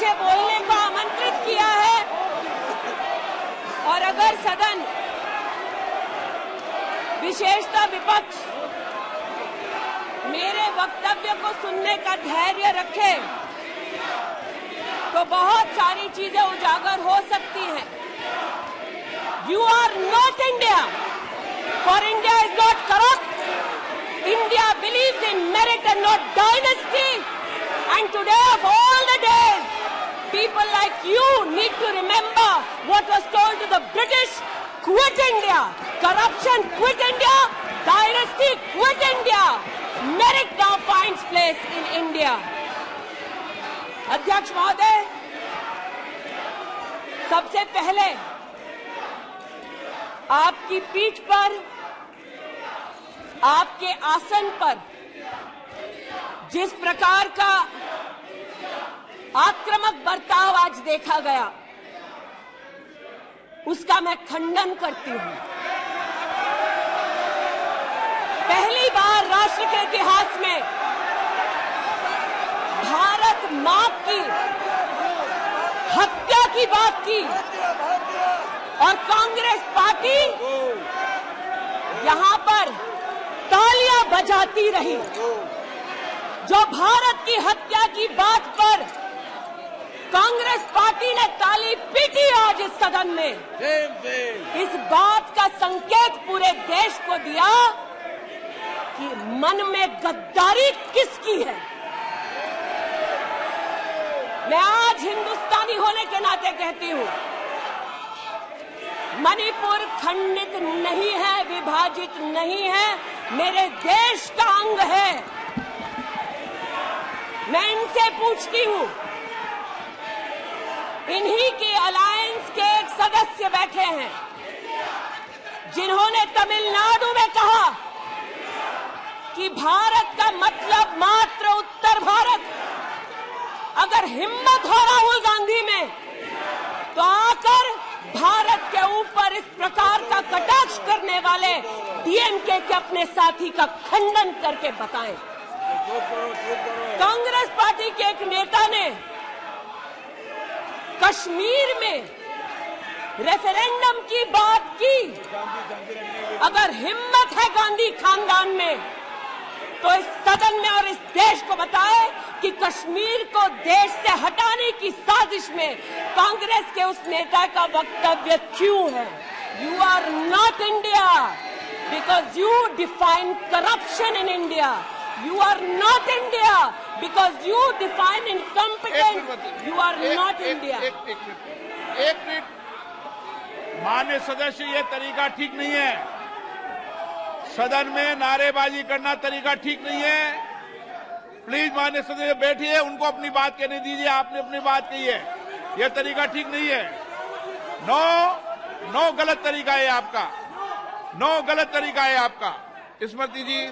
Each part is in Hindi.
मुझे बोलने को आमंत्रित किया है और अगर सदन, विशेषतः विपक्ष, मेरे वक्तव्य को सुनने का धैर्य रखे तो बहुत सारी चीजें उजागर हो सकती हैं। You are not India, for India is not corrupt. India believes in merit and not dynasty. And today of all the days, people like you need to remember what was told to the British: quit India, corruption quit India, dynasty quit India. Merit now finds place in India. अध्यक्ष महोदय, सबसे पहले आपकी पीठ पर, आपके आसन पर जिस प्रकार का आक्रामक बर्ताव आज देखा गया, उसका मैं खंडन करती हूं। पहली बार राष्ट्र के इतिहास में भारत मां की हत्या की बात की और कांग्रेस पार्टी यहां पर तालियां बजाती रही। जो भारत की हत्या की बात पर कांग्रेस पार्टी ने ताली पीटी आज इस सदन में, इस बात का संकेत पूरे देश को दिया कि मन में गद्दारी किसकी है। मैं आज हिंदुस्तानी होने के नाते कहती हूं, मणिपुर खंडित नहीं है, विभाजित नहीं है, मेरे देश का अंग है। मैं इनसे पूछती हूं, इन्हीं के अलायंस के एक सदस्य बैठे हैं जिन्होंने तमिलनाडु में कहा कि भारत का मतलब मात्र उत्तर भारत। अगर हिम्मत हो राहुल गांधी में तो आकर भारत के ऊपर इस प्रकार का कटाक्ष करने वाले डीएमके के अपने साथी का खंडन करके बताएं। कांग्रेस पार्टी के एक नेता ने कश्मीर में रेफरेंडम की बात की। अगर हिम्मत है गांधी खानदान में तो इस सदन में और इस देश को बताए कि कश्मीर को देश से हटाने की साजिश में कांग्रेस के उस नेता का वक्तव्य क्यों है। You are not India because you define corruption in India. You are not India because you define incompetence. You are not India. एक मिनट, माननीय सदस्य, ये तरीका ठीक नहीं है। सदन में नारेबाजी करना तरीका ठीक नहीं है। प्लीज माननीय सदस्य बैठिए, उनको अपनी बात कहने दीजिए। आपने अपनी बात कही है, यह तरीका ठीक नहीं है। नो गलत तरीका है आपका, नो गलत तरीका है आपका। स्मृति जी,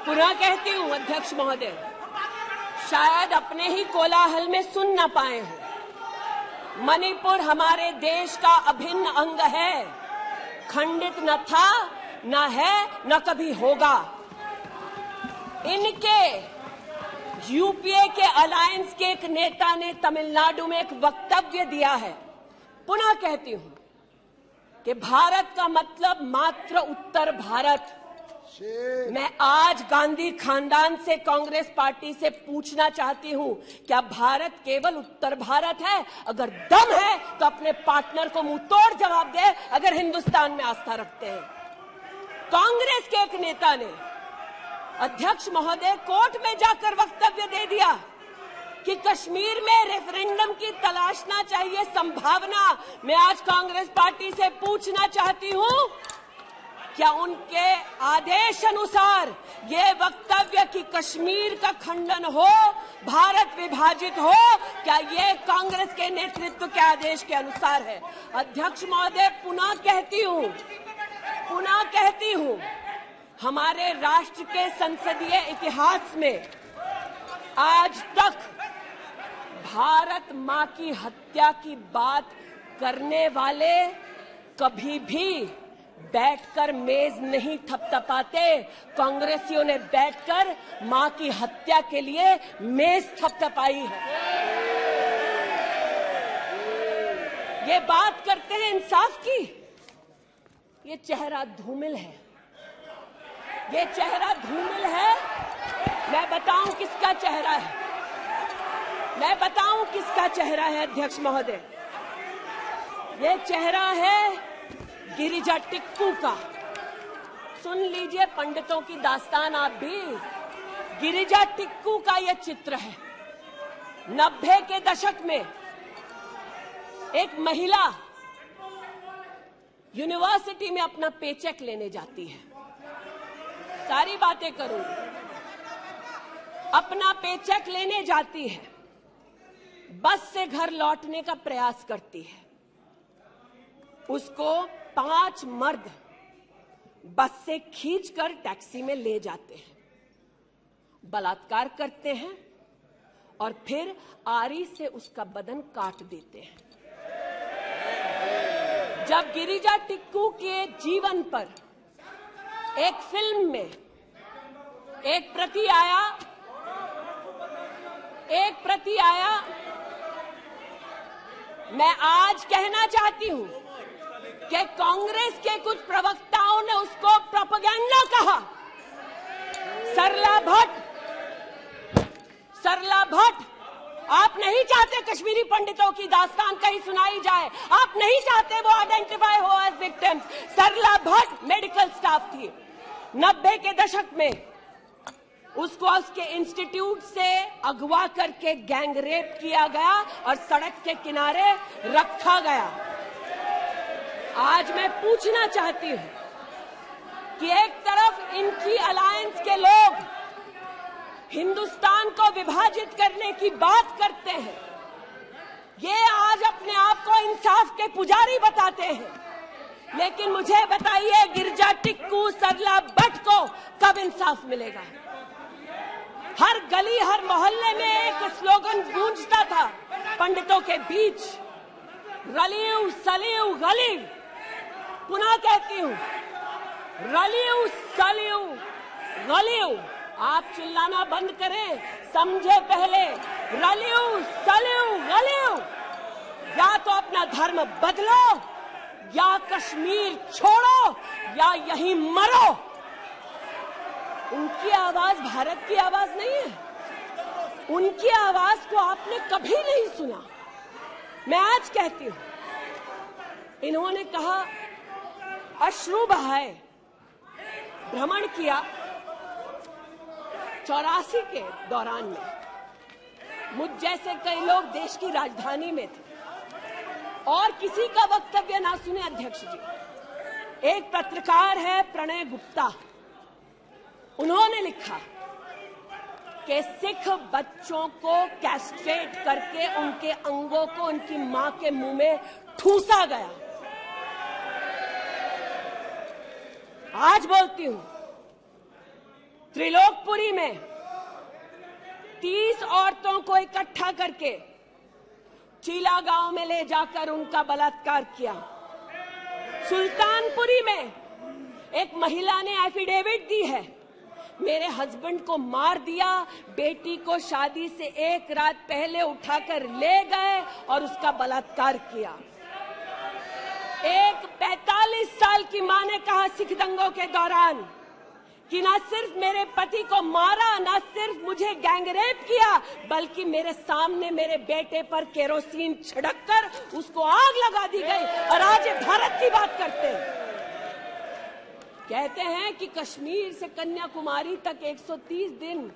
पुनः कहती हूं अध्यक्ष महोदय, शायद अपने ही कोलाहल में सुन न पाए हो। मणिपुर हमारे देश का अभिन्न अंग है, खंडित न था, न है, न कभी होगा। इनके यूपीए के अलायंस के एक नेता ने तमिलनाडु में एक वक्तव्य दिया है। पुनः कहती हूं कि भारत का मतलब मात्र उत्तर भारत। मैं आज गांधी खानदान से, कांग्रेस पार्टी से पूछना चाहती हूं, क्या भारत केवल उत्तर भारत है? अगर दम है तो अपने पार्टनर को मुंह तोड़ जवाब दे, अगर हिंदुस्तान में आस्था रखते हैं। कांग्रेस के एक नेता ने, अध्यक्ष महोदय, कोर्ट में जाकर वक्तव्य दे दिया कि कश्मीर में रेफरेंडम की तलाशना चाहिए संभावना। मैं आज कांग्रेस पार्टी से पूछना चाहती हूं, क्या उनके आदेश अनुसार ये वक्तव्य कि कश्मीर का खंडन हो, भारत विभाजित हो, क्या ये कांग्रेस के नेतृत्व के आदेश के अनुसार है? अध्यक्ष महोदय, पुनः कहती हूं, हमारे राष्ट्र के संसदीय इतिहास में आज तक भारत मां की हत्या की बात करने वाले कभी भी बैठकर मेज नहीं थपथपाते, कांग्रेसियों ने बैठकर मां की हत्या के लिए मेज थपथपाई है। ये बात करते हैं इंसाफ की, ये चेहरा धूमिल है, ये चेहरा धूमिल है। मैं बताऊं किसका चेहरा है, मैं बताऊं किसका चेहरा है अध्यक्ष महोदय। ये चेहरा है गिरिजा टिक्कू का। सुन लीजिए पंडितों की दास्तान आप भी। गिरिजा टिक्कू का यह चित्र है। 90 के दशक में एक महिला यूनिवर्सिटी में अपना पेचेक लेने जाती है। सारी बातें करूंगी। अपना पेचेक लेने जाती है, बस से घर लौटने का प्रयास करती है। उसको 5 मर्द बस से खींचकर टैक्सी में ले जाते हैं, बलात्कार करते हैं और फिर आरी से उसका बदन काट देते हैं। जब गिरिजा टिक्कू के जीवन पर एक फिल्म में एक प्रति आया, मैं आज कहना चाहती हूं कि कांग्रेस के कुछ प्रवक्ताओं ने उसको प्रोपेगेंडा कहा। सरला भट्ट, आप नहीं चाहते कश्मीरी पंडितों की दास्तान कहीं सुनाई जाए, आप नहीं चाहते वो आइडेंटिफाई हो एज विक्टिम्स। सरला भट्ट मेडिकल स्टाफ थी। 90 के दशक में उसको उसके इंस्टीट्यूट से अगवा करके गैंग रेप किया गया और सड़क के किनारे रखा गया। आज मैं पूछना चाहती हूं कि एक तरफ इनकी अलायंस के लोग हिंदुस्तान को विभाजित करने की बात करते हैं, ये आज अपने आप को इंसाफ के पुजारी बताते हैं, लेकिन मुझे बताइए गिरिजा टिक्कू, सरला भट्ट को कब इंसाफ मिलेगा? हर गली हर मोहल्ले में एक स्लोगन गूंजता था पंडितों के बीच, रलियू सलियू गलीव। पुनः कहती हूं, रलियू सलियू गलीव। आप चिल्लाना बंद करें, समझे पहले। रलियू सलियू गलीव। या तो अपना धर्म बदलो या कश्मीर छोड़ो या यहीं मरो। उनकी आवाज भारत की आवाज नहीं है। उनकी आवाज को आपने कभी नहीं सुना। मैं आज कहती हूं, इन्होंने कहा अश्रु बहाए, भ्रमण किया 84 के दौरान में। मुझ जैसे कई लोग देश की राजधानी में थे और किसी का वक्तव्य ना सुने अध्यक्ष जी। एक पत्रकार है प्रणय गुप्ता, उन्होंने लिखा कि सिख बच्चों को कैस्ट्रेट करके उनके अंगों को उनकी मां के मुंह में ठूसा गया। आज बोलती हूं, त्रिलोकपुरी में 30 औरतों को इकट्ठा करके चीला गांव में ले जाकर उनका बलात्कार किया। सुल्तानपुरी में एक महिला ने एफिडेविट दी है, मेरे हस्बैंड को मार दिया, बेटी को शादी से एक रात पहले उठाकर ले गए और उसका बलात्कार किया। एक 45 साल की मां ने कहा सिख दंगों के दौरान कि न सिर्फ मेरे पति को मारा, न सिर्फ मुझे गैंगरेप किया, बल्कि मेरे सामने मेरे बेटे पर केरोसिन छिड़ककर उसको आग लगा दी गई। और आज ये भारत की बात करते हैं। कहते हैं कि कश्मीर से कन्याकुमारी तक 130 दिन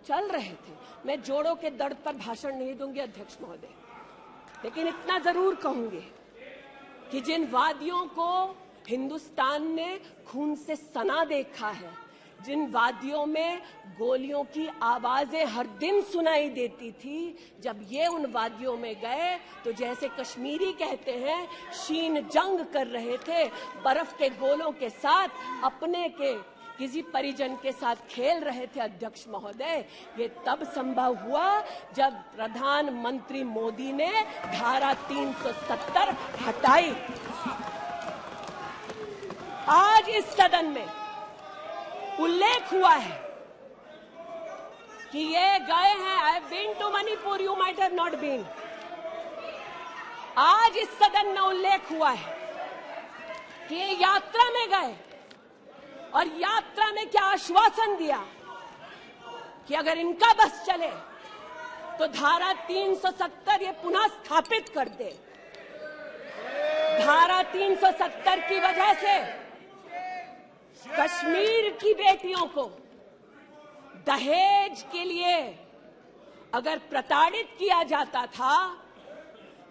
चल रहे थे। मैं जोड़ों के दर्द पर भाषण नहीं दूंगी अध्यक्ष महोदय, लेकिन इतना जरूर कहूंगी कि जिन वादियों को हिंदुस्तान ने खून से सना देखा है, जिन वादियों में गोलियों की आवाजें हर दिन सुनाई देती थी, जब ये उन वादियों में गए तो जैसे कश्मीरी कहते हैं शीन जंग कर रहे थे, बर्फ के गोलों के साथ अपने के किसी परिजन के साथ खेल रहे थे। अध्यक्ष महोदय, ये तब संभव हुआ जब प्रधानमंत्री मोदी ने धारा 370 हटाई। आज इस सदन में उल्लेख हुआ है कि ये गए हैं, I have been to Manipur, you might have not been. आज इस सदन में उल्लेख हुआ है कि ये यात्रा में गए और यात्रा में क्या आश्वासन दिया कि अगर इनका बस चले तो धारा 370 ये पुनः स्थापित कर दे। धारा 370 की वजह से कश्मीर की बेटियों को दहेज के लिए अगर प्रताड़ित किया जाता था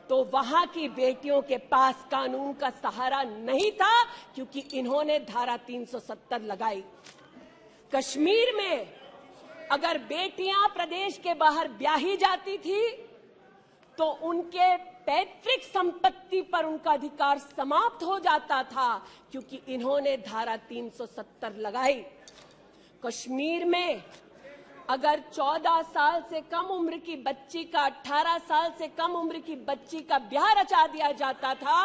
तो वहां की बेटियों के पास कानून का सहारा नहीं था, क्योंकि इन्होंने धारा 370 लगाई। कश्मीर में अगर बेटियां प्रदेश के बाहर ब्याही जाती थी तो उनके पैतृक संपत्ति पर उनका अधिकार समाप्त हो जाता था, क्योंकि इन्होंने धारा 370 लगाई। कश्मीर में अगर 14 साल से कम उम्र की बच्ची का 18 साल से कम उम्र की बच्ची का ब्याह रचा दिया जाता था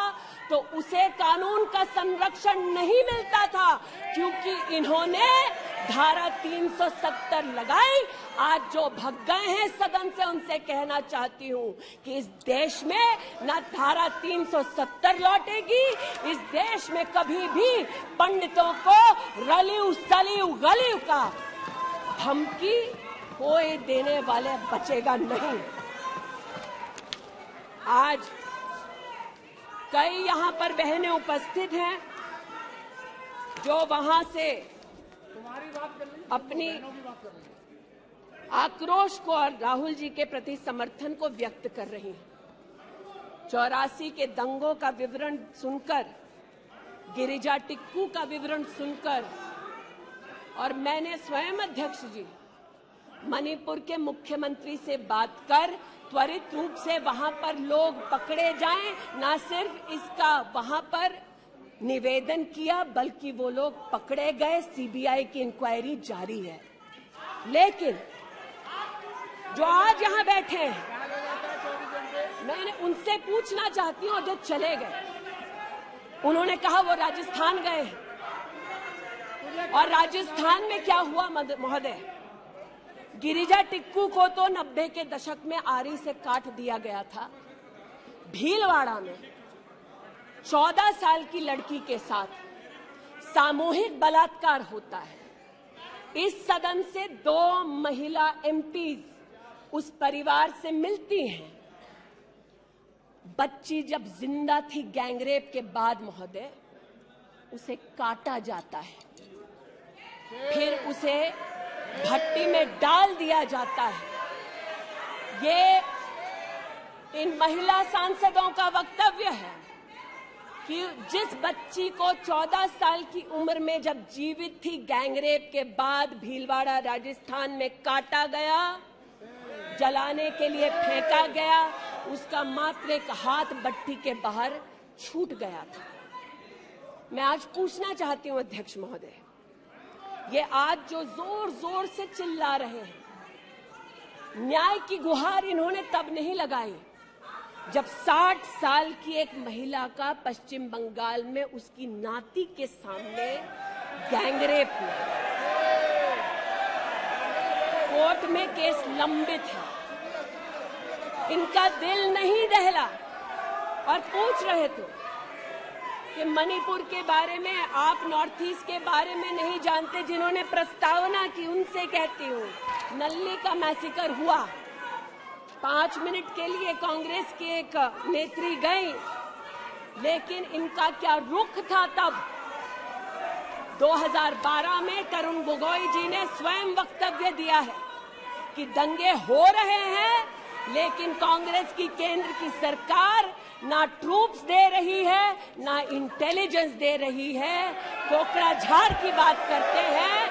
तो उसे कानून का संरक्षण नहीं मिलता था, क्योंकि इन्होंने धारा 370 लगाई। आज जो भग गए हैं सदन से उनसे कहना चाहती हूं कि इस देश में न धारा 370 लौटेगी। इस देश में कभी भी पंडितों को रलिव सलिव गलिव का धमकी कोई देने वाले बचेगा नहीं। आज कई यहां पर बहनें उपस्थित हैं जो वहां से अपनी आक्रोश को और राहुल जी के प्रति समर्थन को व्यक्त कर रही हैं। 84 के दंगों का विवरण सुनकर, गिरिजा टिक्कू का विवरण सुनकर, और मैंने स्वयं अध्यक्ष जी मणिपुर के मुख्यमंत्री से बात कर त्वरित रूप से वहां पर लोग पकड़े जाएं, न सिर्फ इसका वहां पर निवेदन किया बल्कि वो लोग पकड़े गए। सीबीआई की इंक्वायरी जारी है। लेकिन जो आज यहां बैठे हैं, मैंने उनसे पूछना चाहती हूं, जो चले गए, उन्होंने कहा वो राजस्थान गए हैं। और राजस्थान में क्या हुआ महोदय? गिरिजा टिक्कू को तो 90 के दशक में आरी से काट दिया गया था। भीलवाड़ा में 14 साल की लड़की के साथ सामूहिक बलात्कार होता है। इस सदन से 2 महिला एमपीज उस परिवार से मिलती हैं। बच्ची जब जिंदा थी गैंगरेप के बाद महोदय, उसे काटा जाता है, फिर उसे भट्टी में डाल दिया जाता है। ये इन महिला सांसदों का वक्तव्य है कि जिस बच्ची को 14 साल की उम्र में जब जीवित थी गैंगरेप के बाद भीलवाड़ा राजस्थान में काटा गया, जलाने के लिए फेंका गया, उसका मात्र एक हाथ भट्टी के बाहर छूट गया था। मैं आज पूछना चाहती हूं अध्यक्ष महोदय, ये आज जो जोर जोर से चिल्ला रहे हैं, न्याय की गुहार इन्होंने तब नहीं लगाई जब 60 साल की एक महिला का पश्चिम बंगाल में उसकी नाती के सामने गैंगरेप हुआ। कोर्ट में केस लंबित है, इनका दिल नहीं दहला और पूछ रहे थे कि मणिपुर के बारे में, आप नॉर्थ ईस्ट के बारे में नहीं जानते। जिन्होंने प्रस्तावना की उनसे कहती हूँ, नल्ली का मैसेकर हुआ, 5 मिनट के लिए कांग्रेस की एक नेत्री गई, लेकिन इनका क्या रुख था तब? 2012 में तरुण गोगोई जी ने स्वयं वक्तव्य दिया है कि दंगे हो रहे हैं, लेकिन कांग्रेस की केंद्र की सरकार ना ट्रूप्स दे रही है, ना इंटेलिजेंस दे रही है। कोकराझार की बात करते हैं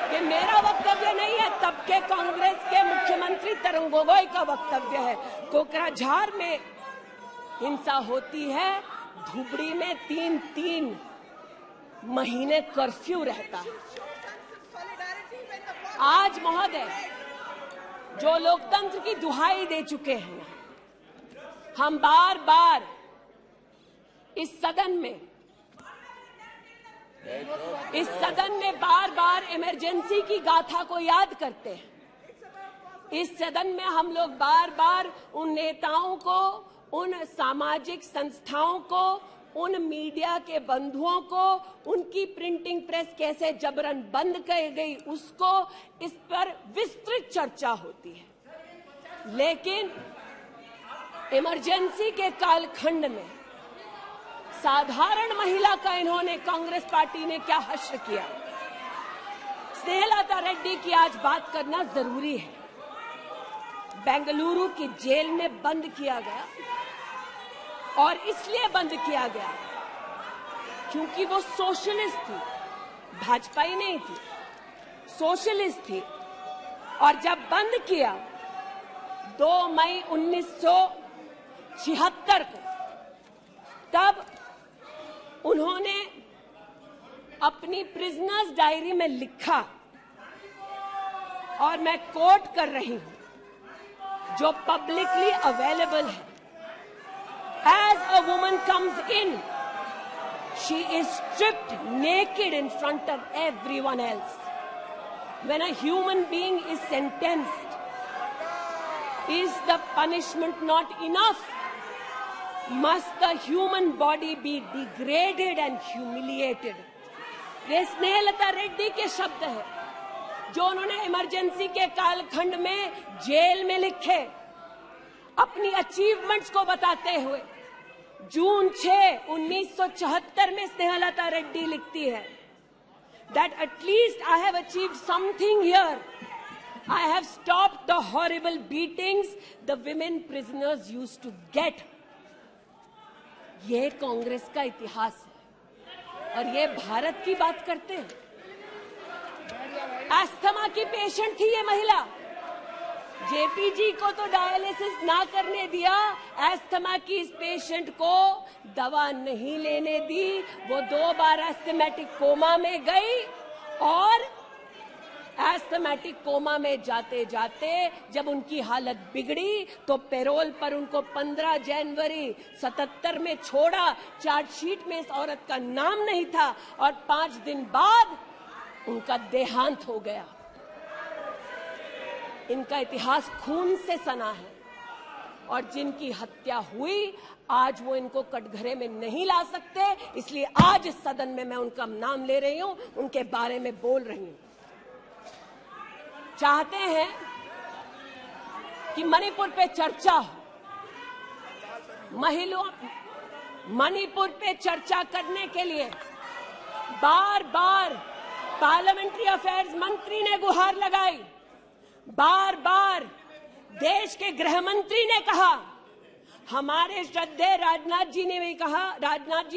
कि मेरा वक्तव्य नहीं है, तब के कांग्रेस के मुख्यमंत्री तरुण गोगोई का वक्तव्य है। कोकराझार में हिंसा होती है, धुबड़ी में 3-3 महीने कर्फ्यू रहता है। आज महोदय जो लोकतंत्र की दुहाई दे चुके हैं, हम बार बार इस सदन में इस सदन में बार बार इमरजेंसी की गाथा को याद करते हैं। इस सदन में हम लोग बार बार उन नेताओं को, उन सामाजिक संस्थाओं को, उन मीडिया के बंधुओं को, उनकी प्रिंटिंग प्रेस कैसे जबरन बंद कर गई उसको, इस पर विस्तृत चर्चा होती है। लेकिन इमरजेंसी के कालखंड में साधारण महिला का इन्होंने, कांग्रेस पार्टी ने क्या हश्र किया। स्नेहलता रेड्डी की आज बात करना जरूरी है। बेंगलुरु की जेल में बंद किया गया और इसलिए बंद किया गया क्योंकि वो सोशलिस्ट थी, भाजपाई नहीं थी, सोशलिस्ट थी। और जब बंद किया 2 मई 1976 को, तब उन्होंने अपनी प्रिजनर्स डायरी में लिखा, और मैं कोट कर रही हूं, जो पब्लिकली अवेलेबल है। As a woman comes in, she is stripped naked in front of everyone else. When a human being is sentenced, is the punishment not enough? Must the human body be degraded and humiliated? ये स्नेहलता रेड्डी के शब्द हैं, जो उन्होंने इमरजेंसी के कालखंड में जेल में लिखे, अपनी अचीवमेंट्स को बताते हुए। जून 6, 1974 में स्नेहलता रेड्डी लिखती है that at least I have achieved something here. I have stopped the horrible beatings the women prisoners used to get. ये कांग्रेस का इतिहास है और ये भारत की बात करते हैं। अस्थमा की पेशेंट थी ये महिला, जेपी जी को तो डायलिसिस ना करने दिया, अस्थमा की इस पेशेंट को दवा नहीं लेने दी। वो 2 बार एस्थमेटिक कोमा में गई और एस्थमेटिक कोमा में जाते जाते जब उनकी हालत बिगड़ी तो पैरोल पर उनको 15 जनवरी 77 में छोड़ा। चार्जशीट में इस औरत का नाम नहीं था और 5 दिन बाद उनका देहांत हो गया। इनका इतिहास खून से सना है और जिनकी हत्या हुई आज वो इनको कटघरे में नहीं ला सकते, इसलिए आज इस सदन में मैं उनका नाम ले रही हूं, उनके बारे में बोल रही हूं। चाहते हैं कि मणिपुर पे चर्चा हो, मणिपुर पे चर्चा करने के लिए बार बार पार्लियामेंट्री अफेयर्स मंत्री ने गुहार लगाई, बार बार देश के गृह मंत्री ने कहा, हमारे श्रद्धेय राजनाथ जी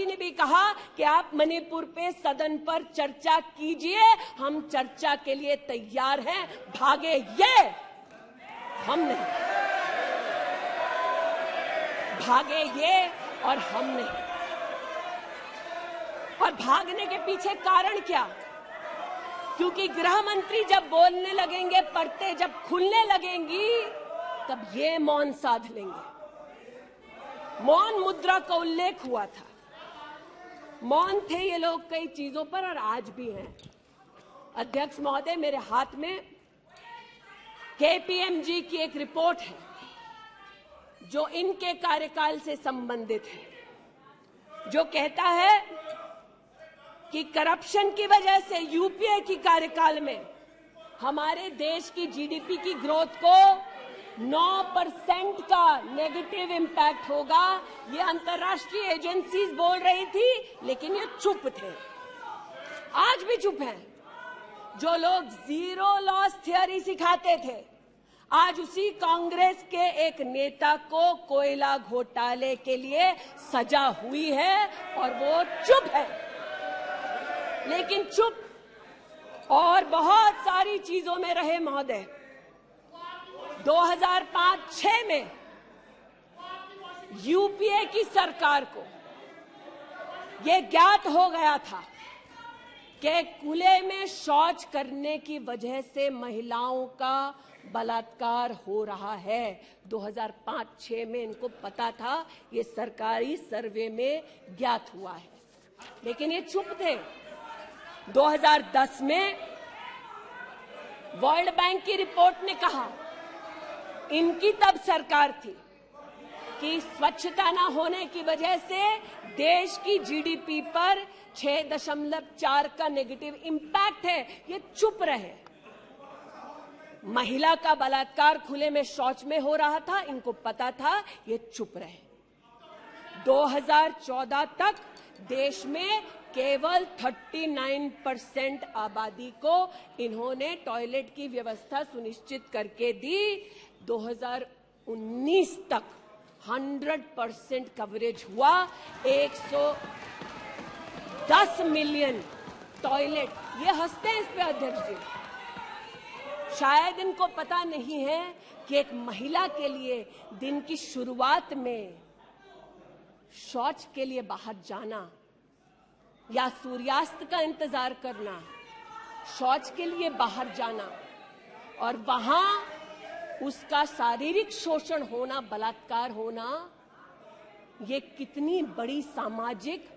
ने भी कहा कि आप मणिपुर पे सदन पर चर्चा कीजिए, हम चर्चा के लिए तैयार हैं, भागे ये हम नहीं, भागे ये और हम नहीं। और भागने के पीछे कारण क्या? क्योंकि गृह मंत्री जब बोलने लगेंगे, परतें जब खुलने लगेंगी, तब ये मौन साध लेंगे। मौन मुद्रा का उल्लेख हुआ था, मौन थे ये लोग कई चीजों पर और आज भी हैं। अध्यक्ष महोदय, मेरे हाथ में केपीएमजी की एक रिपोर्ट है जो इनके कार्यकाल से संबंधित है, जो कहता है कि करप्शन की वजह से यूपीए की कार्यकाल में हमारे देश की जीडीपी की ग्रोथ को 9% का नेगेटिव इंपैक्ट होगा। ये अंतर्राष्ट्रीय एजेंसीज बोल रही थी, लेकिन ये चुप थे, आज भी चुप हैं। जो लोग जीरो लॉस थियरी सिखाते थे, आज उसी कांग्रेस के एक नेता को कोयला घोटाले के लिए सजा हुई है और वो चुप है। लेकिन चुप और बहुत सारी चीजों में रहे महोदय। 2005-06 में यूपीए की सरकार को यह ज्ञात हो गया था कि खुले में शौच करने की वजह से महिलाओं का बलात्कार हो रहा है। 2005-06 में इनको पता था, ये सरकारी सर्वे में ज्ञात हुआ है, लेकिन ये चुप थे। 2010 में वर्ल्ड बैंक की रिपोर्ट ने कहा, इनकी तब सरकार थी, कि स्वच्छता न होने की वजह से देश की जीडीपी पर 6.4 का नेगेटिव इंपैक्ट है। ये चुप रहे। महिला का बलात्कार खुले में शौच में हो रहा था, इनको पता था, ये चुप रहे। 2014 तक देश में केवल 39% आबादी को इन्होंने टॉयलेट की व्यवस्था सुनिश्चित करके दी। 2019 तक 100% कवरेज हुआ। 110 मिलियन टॉयलेट। ये हंसते हैं इस पे अध्यक्ष जी। शायद इनको पता नहीं है कि एक महिला के लिए दिन की शुरुआत में शौच के लिए बाहर जाना या सूर्यास्त का इंतजार करना, शौच के लिए बाहर जाना और वहां उसका शारीरिक शोषण होना, बलात्कार होना, ये कितनी बड़ी सामाजिक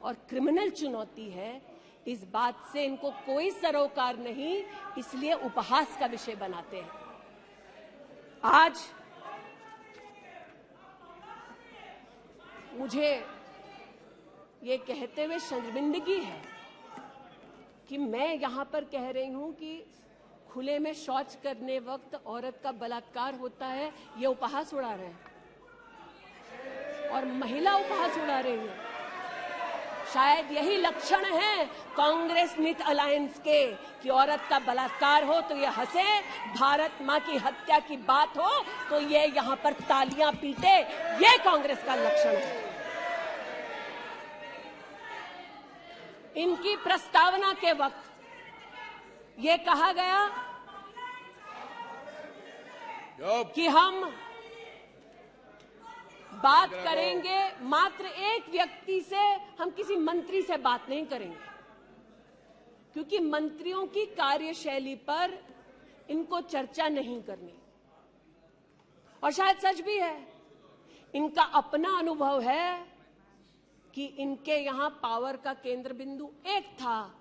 और क्रिमिनल चुनौती है, इस बात से इनको कोई सरोकार नहीं, इसलिए उपहास का विषय बनाते हैं। आज मुझे ये कहते हुए शर्मिंदगी है कि मैं यहां पर कह रही हूं कि खुले में शौच करने वक्त औरत का बलात्कार होता है, ये उपहास उड़ा रहे हैं और महिला उपहास उड़ा रही है। शायद यही लक्षण है कांग्रेस मिथ अलायंस के कि औरत का बलात्कार हो तो ये हंसे, भारत मां की हत्या की बात हो तो ये यहां पर तालियां पीटे। ये कांग्रेस का लक्षण है। इनकी प्रस्तावना के वक्त ये कहा गया कि हम बात करेंगे मात्र एक व्यक्ति से, हम किसी मंत्री से बात नहीं करेंगे, क्योंकि मंत्रियों की कार्यशैली पर इनको चर्चा नहीं करनी। और शायद सच भी है, इनका अपना अनुभव है कि इनके यहां पावर का केंद्र बिंदु एक था।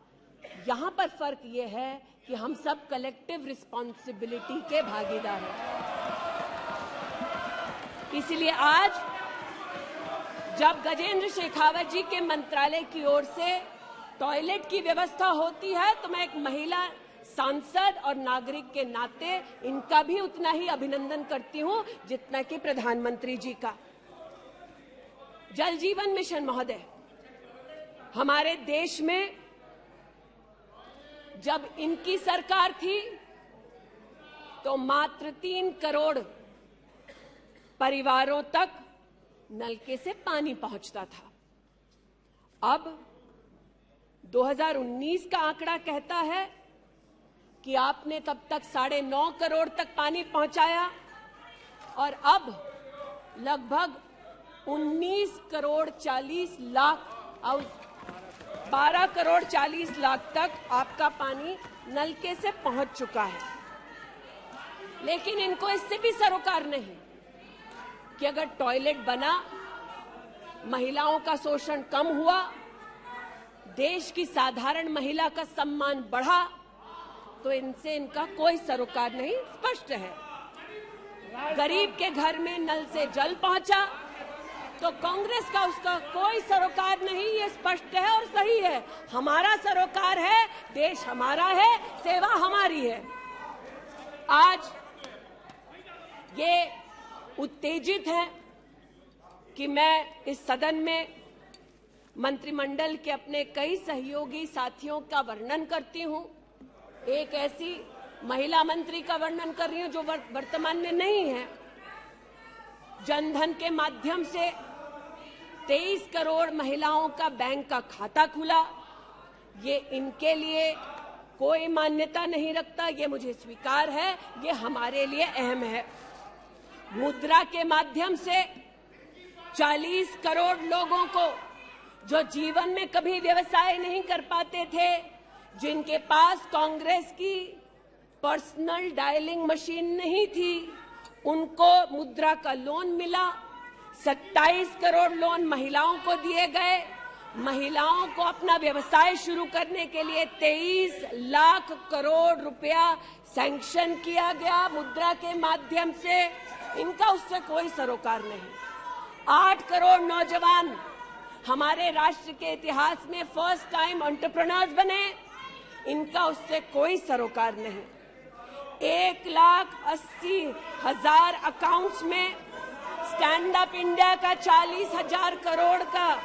यहां पर फर्क यह है कि हम सब कलेक्टिव रिस्पॉन्सिबिलिटी के भागीदार हैं। इसलिए आज जब गजेंद्र शेखावत जी के मंत्रालय की ओर से टॉयलेट की व्यवस्था होती है तो मैं एक महिला सांसद और नागरिक के नाते इनका भी उतना ही अभिनंदन करती हूं जितना कि प्रधानमंत्री जी का। जल जीवन मिशन महोदय, हमारे देश में जब इनकी सरकार थी तो मात्र 3 करोड़ परिवारों तक नलके से पानी पहुंचता था। अब 2019 का आंकड़ा कहता है कि आपने तब तक 9.5 करोड़ तक पानी पहुंचाया और अब लगभग 19 करोड़ 40 लाख और 12 करोड़ 40 लाख तक आपका पानी नलके से पहुंच चुका है। लेकिन इनको इससे भी सरोकार नहीं कि अगर टॉयलेट बना, महिलाओं का शोषण कम हुआ, देश की साधारण महिला का सम्मान बढ़ा, तो इनसे इनका कोई सरोकार नहीं। स्पष्ट है, गरीब के घर में नल से जल पहुंचा तो कांग्रेस का उसका कोई सरोकार नहीं। ये स्पष्ट है और सही है। हमारा सरोकार है, देश हमारा है, सेवा हमारी है। आज ये उत्तेजित है कि मैं इस सदन में मंत्रिमंडल के अपने कई सहयोगी साथियों का वर्णन करती हूं। एक ऐसी महिला मंत्री का वर्णन कर रही हूं जो वर्तमान में नहीं है। जनधन के माध्यम से 23 करोड़ महिलाओं का बैंक का खाता खुला। ये इनके लिए कोई मान्यता नहीं रखता, ये मुझे स्वीकार है, ये हमारे लिए अहम है। मुद्रा के माध्यम से 40 करोड़ लोगों को जो जीवन में कभी व्यवसाय नहीं कर पाते थे, जिनके पास कांग्रेस की पर्सनल डायलिंग मशीन नहीं थी, उनको मुद्रा का लोन मिला। 27 करोड़ लोन महिलाओं को दिए गए महिलाओं को अपना व्यवसाय शुरू करने के लिए 23 लाख करोड़ रुपया सैंक्शन किया गया मुद्रा के माध्यम से। इनका उससे कोई सरोकार नहीं। 8 करोड़ नौजवान हमारे राष्ट्र के इतिहास में फर्स्ट टाइम एंटरप्रेन्योर्स बने। इनका उससे कोई सरोकार नहीं। 1,80,000 अकाउंट्स में स्टैंड अप इंडिया का 40,000 करोड़ का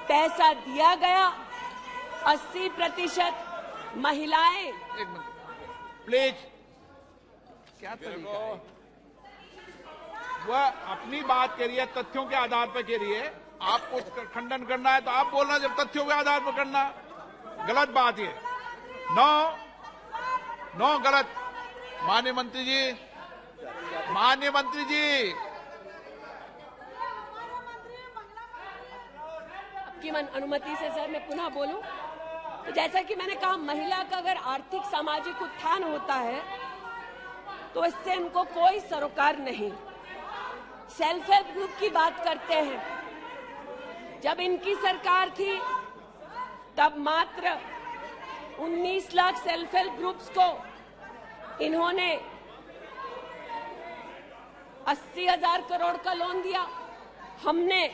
पैसा दिया गया। 80% महिलाएं। एक मिनट प्लीज, क्या तरीका है? वह अपनी बात कह रही है, तथ्यों के आधार पर कह रही है। आपको खंडन करना है तो आप बोलना, जब तथ्यों के आधार पर करना। गलत बात ये। नो गलत। माननीय मंत्री जी, आपकी अनुमति से सर मैं पुनः बोलूं तो जैसा कि मैंने कहा, महिला का अगर आर्थिक सामाजिक उत्थान होता है तो इससे इनको कोई सरोकार नहीं। सेल्फ हेल्प ग्रुप की बात करते हैं। जब इनकी सरकार थी तब मात्र 19 लाख सेल्फ हेल्प ग्रुप्स को इन्होंने 80,000 करोड़ का लोन दिया। हमने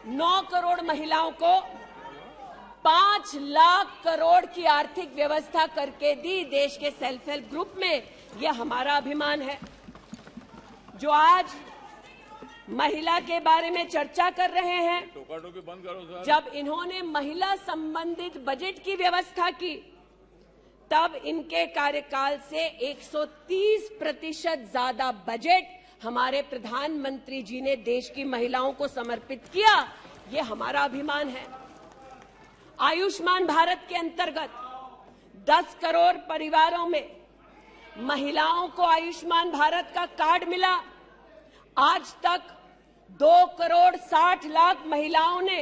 9 करोड़ महिलाओं को 5 लाख करोड़ की आर्थिक व्यवस्था करके दी देश के सेल्फ हेल्प ग्रुप में। यह हमारा अभिमान है। जो आज महिला के बारे में चर्चा कर रहे हैं, टोका-टोकी बंद करो सर। जब इन्होंने महिला संबंधित बजट की व्यवस्था की तब इनके कार्यकाल से 130% ज्यादा बजट हमारे प्रधानमंत्री जी ने देश की महिलाओं को समर्पित किया। ये हमारा अभिमान है। आयुष्मान भारत के अंतर्गत 10 करोड़ परिवारों में महिलाओं को आयुष्मान भारत का कार्ड मिला। आज तक 2 करोड़ 60 लाख महिलाओं ने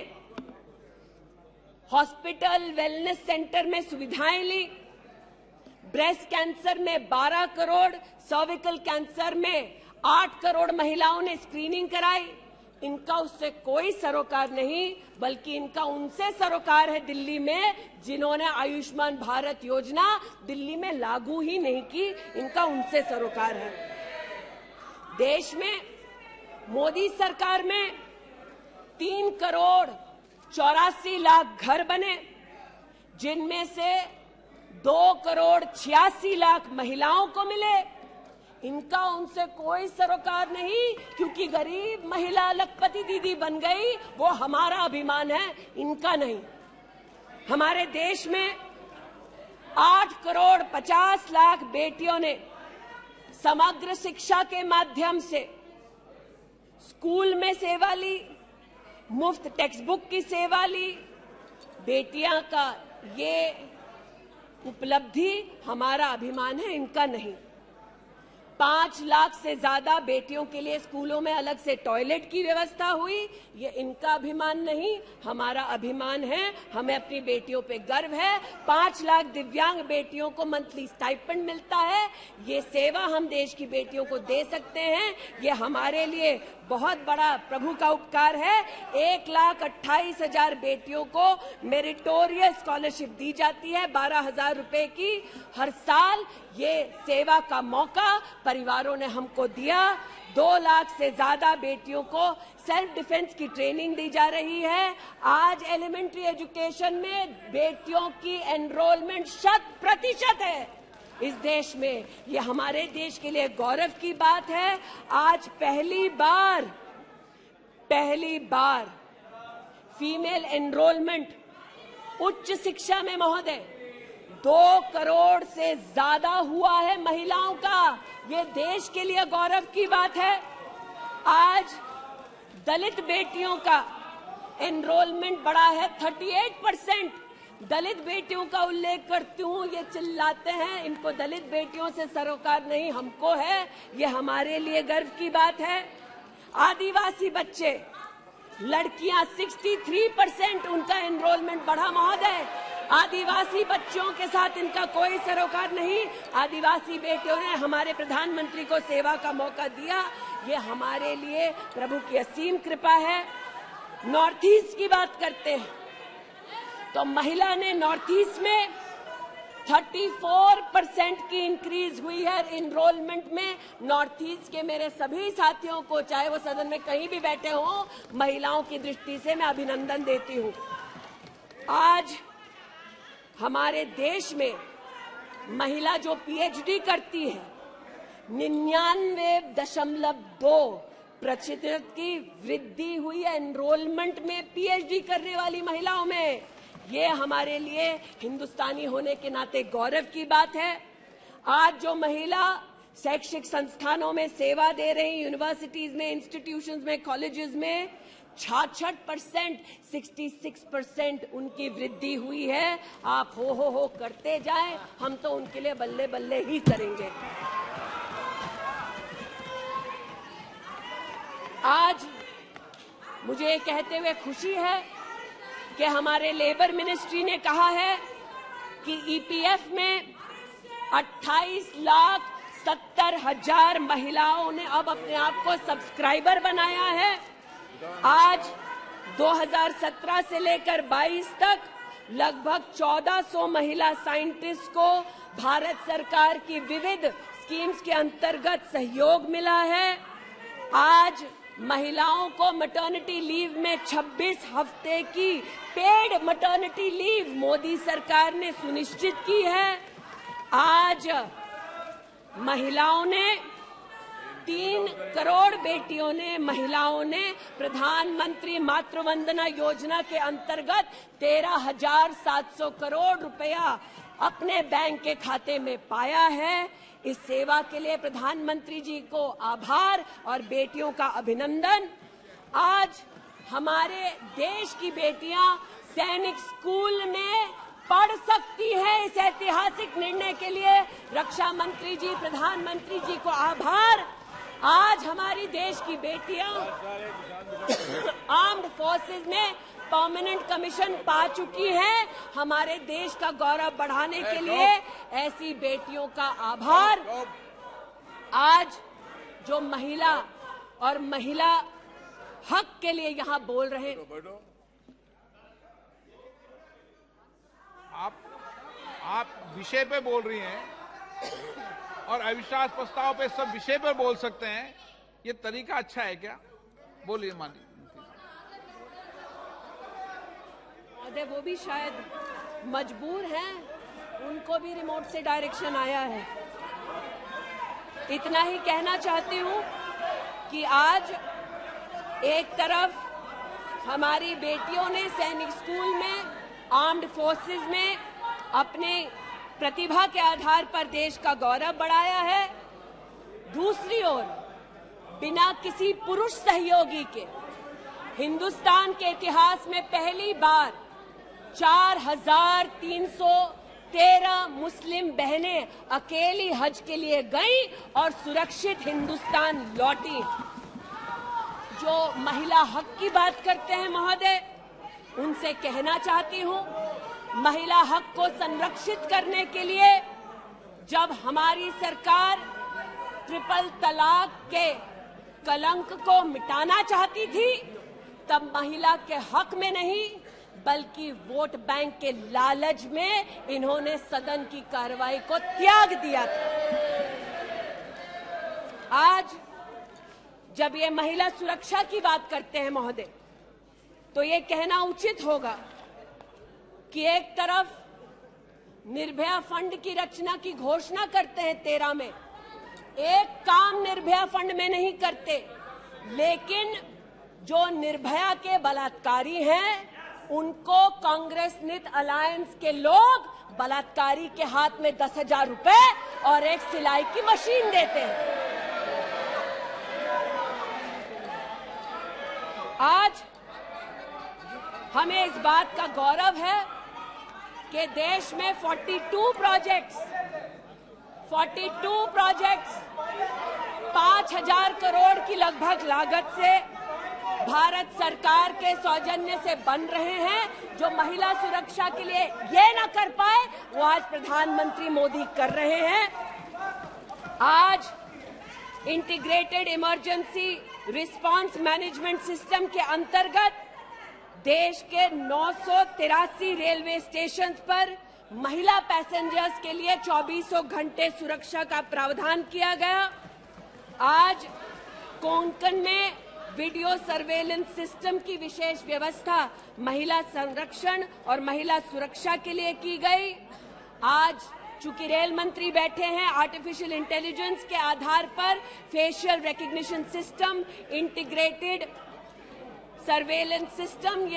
हॉस्पिटल वेलनेस सेंटर में सुविधाएं ली। ब्रेस्ट कैंसर में 12 करोड़, सर्विकल कैंसर में 8 करोड़ महिलाओं ने स्क्रीनिंग कराई। इनका उससे कोई सरोकार नहीं, बल्कि इनका उनसे सरोकार है दिल्ली में, जिन्होंने आयुष्मान भारत योजना दिल्ली में लागू ही नहीं की। इनका उनसे सरोकार है। देश में मोदी सरकार में 3 करोड़ 84 लाख घर बने, जिनमें से 2 करोड़ 86 लाख महिलाओं को मिले। इनका उनसे कोई सरोकार नहीं, क्योंकि गरीब महिला लखपति दीदी बन गई। वो हमारा अभिमान है, इनका नहीं। हमारे देश में 8 करोड़ 50 लाख बेटियों ने समग्र शिक्षा के माध्यम से स्कूल में सेवा ली, मुफ्त टेक्स्ट बुक की सेवा ली। बेटियां का ये उपलब्धि हमारा अभिमान है, इनका नहीं। 5 लाख से ज्यादा बेटियों के लिए स्कूलों में अलग से टॉयलेट की व्यवस्था हुई। ये इनका अभिमान नहीं, हमारा अभिमान है। हमें अपनी बेटियों पे गर्व है। 5 लाख दिव्यांग बेटियों को मंथली स्टाइपेंड मिलता है। ये सेवा हम देश की बेटियों को दे सकते हैं। ये हमारे लिए बहुत बड़ा प्रभु का उपकार है। 1,28,000 बेटियों को मेरिटोरियस स्कॉलरशिप दी जाती है, 12,000 रुपए की हर साल। ये सेवा का मौका परिवारों ने हमको दिया। 2 लाख से ज्यादा बेटियों को सेल्फ डिफेंस की ट्रेनिंग दी जा रही है। आज एलिमेंट्री एजुकेशन में बेटियों की एनरोलमेंट 100% है इस देश में। ये हमारे देश के लिए गौरव की बात है। आज पहली बार फीमेल एनरोलमेंट उच्च शिक्षा में महोदय 2 करोड़ से ज्यादा हुआ है महिलाओं का। ये देश के लिए गौरव की बात है। आज दलित बेटियों का एनरोलमेंट बढ़ा है 38%। दलित बेटियों का उल्लेख करती हूँ, ये चिल्लाते हैं इनको दलित बेटियों से सरोकार नहीं, हमको है। ये हमारे लिए गर्व की बात है। आदिवासी बच्चे, लड़कियां 63% उनका एनरोलमेंट बढ़ा महोदय। आदिवासी बच्चों के साथ इनका कोई सरोकार नहीं। आदिवासी बेटियों ने हमारे प्रधानमंत्री को सेवा का मौका दिया। ये हमारे लिए प्रभु की असीम कृपा है। नॉर्थ ईस्ट की बात करते हैं तो महिला ने नॉर्थ ईस्ट में 34% की इंक्रीज हुई है इनरोलमेंट में। नॉर्थ ईस्ट के मेरे सभी साथियों को, चाहे वो सदन में कहीं भी बैठे हों, महिलाओं की दृष्टि से मैं अभिनंदन देती हूं। आज हमारे देश में महिला जो पीएचडी करती है 99.2% की वृद्धि हुई है एनरोलमेंट में पीएचडी करने वाली महिलाओं में। ये हमारे लिए हिंदुस्तानी होने के नाते गौरव की बात है। आज जो महिला शैक्षिक संस्थानों में सेवा दे रही, यूनिवर्सिटीज में, इंस्टीट्यूशंस में, कॉलेजेस में 66%, 66% उनकी वृद्धि हुई है। आप हो करते जाएं, हम तो उनके लिए बल्ले बल्ले ही करेंगे। आज मुझे ये कहते हुए खुशी है कि हमारे लेबर मिनिस्ट्री ने कहा है कि ईपीएफ में 28,70,000 महिलाओं ने अब अपने आप को सब्सक्राइबर बनाया है। आज 2017 से लेकर 22 तक लगभग 1400 महिला साइंटिस्ट को भारत सरकार की विविध स्कीम्स के अंतर्गत सहयोग मिला है। आज महिलाओं को मैटरनिटी लीव में 26 हफ्ते की पेड मैटरनिटी लीव मोदी सरकार ने सुनिश्चित की है। आज महिलाओं ने 3 करोड़ बेटियों ने, महिलाओं ने प्रधानमंत्री मातृ वंदना योजना के अंतर्गत 13,700 करोड़ रुपया अपने बैंक के खाते में पाया है। इस सेवा के लिए प्रधानमंत्री जी को आभार और बेटियों का अभिनंदन। आज हमारे देश की बेटियां सैनिक स्कूल में पढ़ सकती हैं। इस ऐतिहासिक निर्णय के लिए रक्षा मंत्री जी, प्रधानमंत्री जी को आभार। आज हमारी देश की बेटियां आर्म्ड फोर्सेस में परमानेंट कमीशन पा चुकी हैं। हमारे देश का गौरव बढ़ाने के लिए ऐसी बेटियों का आभार। आज जो महिला और महिला हक के लिए यहां बोल रहे हैं, आप विषय पे बोल रही हैं और अविश्वास प्रस्ताव पे सब विषय पर बोल सकते हैं। ये तरीका अच्छा है क्या? बोलिए माननीय। वो भी शायद मजबूर हैं, उनको भी रिमोट से डायरेक्शन आया है। इतना ही कहना चाहती हूं कि आज एक तरफ हमारी बेटियों ने सैनिक स्कूल में, आर्म्ड फोर्सेस में अपने प्रतिभा के आधार पर देश का गौरव बढ़ाया है। दूसरी ओर बिना किसी पुरुष सहयोगी के हिंदुस्तान के इतिहास में पहली बार 4,313 मुस्लिम बहनें अकेली हज के लिए गईं और सुरक्षित हिंदुस्तान लौटी। जो महिला हक की बात करते हैं महोदय, उनसे कहना चाहती हूं, महिला हक को संरक्षित करने के लिए जब हमारी सरकार ट्रिपल तलाक के कलंक को मिटाना चाहती थी, तब महिला के हक में नहीं बल्कि वोट बैंक के लालच में इन्होंने सदन की कार्रवाई को त्याग दिया था। आज जब ये महिला सुरक्षा की बात करते हैं महोदय, तो ये कहना उचित होगा कि एक तरफ निर्भया फंड की रचना की घोषणा करते हैं 13 में, एक काम निर्भया फंड में नहीं करते, लेकिन जो निर्भया के बलात्कारी हैं उनको कांग्रेस नित अलायंस के लोग बलात्कारी के हाथ में 10,000 रुपए और एक सिलाई की मशीन देते हैं। आज हमें इस बात का गौरव है कि देश में 42 प्रोजेक्ट्स 5,000 करोड़ की लगभग लागत से भारत सरकार के सौजन्य से बन रहे हैं। जो महिला सुरक्षा के लिए ये न कर पाए, वो आज प्रधानमंत्री मोदी कर रहे हैं। आज integrated emergency response management system के अंतर्गत देश के 983 रेलवे स्टेशन पर महिला पैसेंजर्स के लिए 2400 घंटे सुरक्षा का प्रावधान किया गया। आज कोंकण में वीडियो सर्वेलेंस सिस्टम की विशेष व्यवस्था महिला संरक्षण और महिला सुरक्षा के लिए की गई। आज चूंकि रेल मंत्री बैठे हैं, आर्टिफिशियल इंटेलिजेंस के आधार पर facial recognition system, integrated surveillance system,